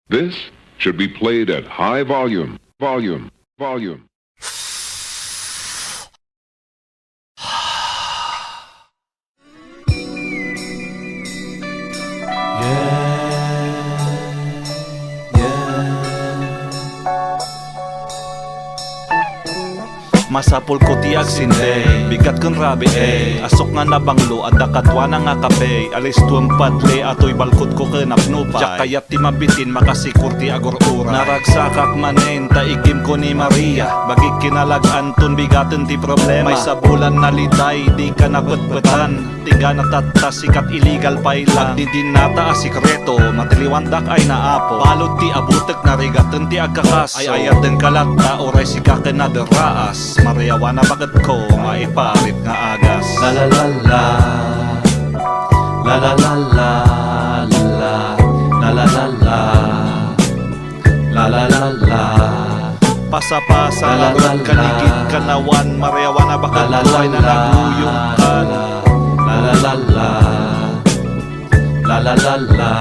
This should be played at high volume. Volume. Masapul ko tiag sinde, bigat kong rabi asok nga nabanglo, adda katwa na nga kape. Alis tuwang padle, ato'y balkot ko kenapnupay. Jak kayat ti mabitin, makasikur ti agor ura. Naragsakak manen, taigim ko ni Maria. Bagik kinalagan ton bigaten ti problema. May sabulan na litay, di ka napetpetan. Tiga natatas, sikat illegal pailang. Didin nata a sikreto, matiliwandak ay naapo. Balot ti abutek na rigaten ti agkakas. Ay ayat den kalata, oray sikaken na deraas. Mariawa na bakit ko maiparit nga agas. La la la la, la la la la, la la la la, la la la la. Pasa-pasa larot kaligid kanawan, Mariawa na bakit ko ay nanaguyong kan. La la la la, la la la la.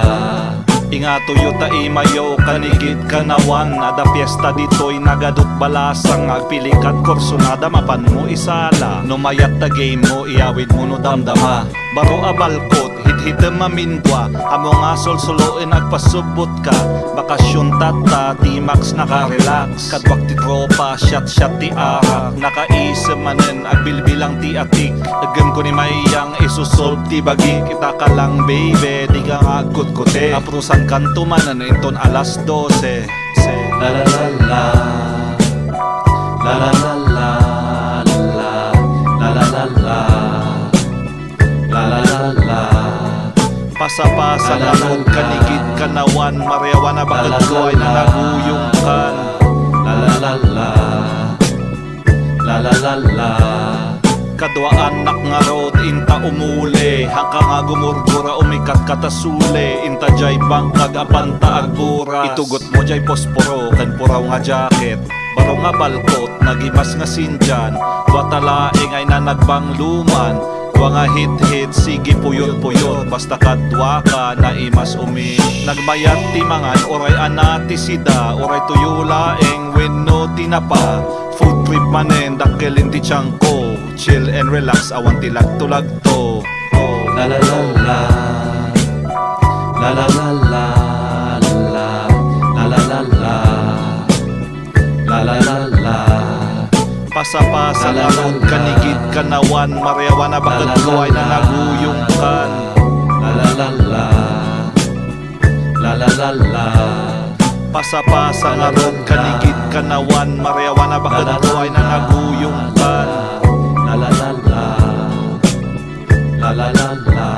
Inga Toyota imayo kanigid kanawan, ada piyesta dito'y nagadot balasang. Agpilikat korsonada mapan mo isala, no mayat ta game mo iyawid mo no damdama. Baro abalkot hit-hitem mamindwa, amo nga solsoloin agpasubot ka. Bakasyon tata ti max nakarelax, kadwak ti tropa shot ti arak. Nakaisem manen agbilbilang ti atik, agem ko ni mayang isusolve ti bagi. Kita ka lang baby, di ka nga kutkote. Aprusan kanto manan inton alas 12. La la la la, la la la la, la la la la, la la la la. Pasa-pasa larot kanigid kanawan, Mariawa na bakit ko ay nanaguyong kan. La la la la, la la la la. Kadwa anak nga rod, inta umuli. Hangka nga gumurgura, umikat katasuli. Inta jay bangkag, apanta agbura. Itugot mo jay posporo, ken puraw nga jacket. Baro nga balkot, nagimas nga sinjan. Dwa talaing ay nanagbangluman. Dwa nga hit-hit, sige puyot-puyot. Basta kadwa ka, naimas umi. Nagmayat ti mangan, oray anati sida. Oray tuyulaeng, wenno tinapa. Food trip manen, dakkelin ti tiyangko. Chill and relax, awan ti lagto-lagto. La la la la, la la la la, la la la la, la la la la. Pasa-pasa larot kanigid kanawan, Mariawa na bakit ko ay nanaguyong kan. La la la la, la la la la. Pasa-pasa larot kanigid kanawan, Mariawa na bakit ko ay nanaguyong kan. La la la la, la la la la.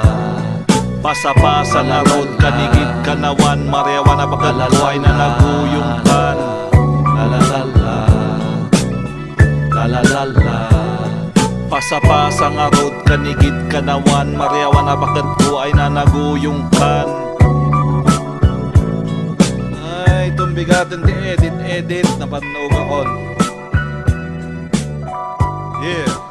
Pasa-pasa larot kanigid kanawan, Mariawa na bakit ko ay nanaguyong kan. La la la la, la la la la. Pasa-pasa nga road kanigid kanawan, Mariawa na bakit ko ay nanaguyong kan. Ay, tumbigatin ti edit na panog akon. Yeah.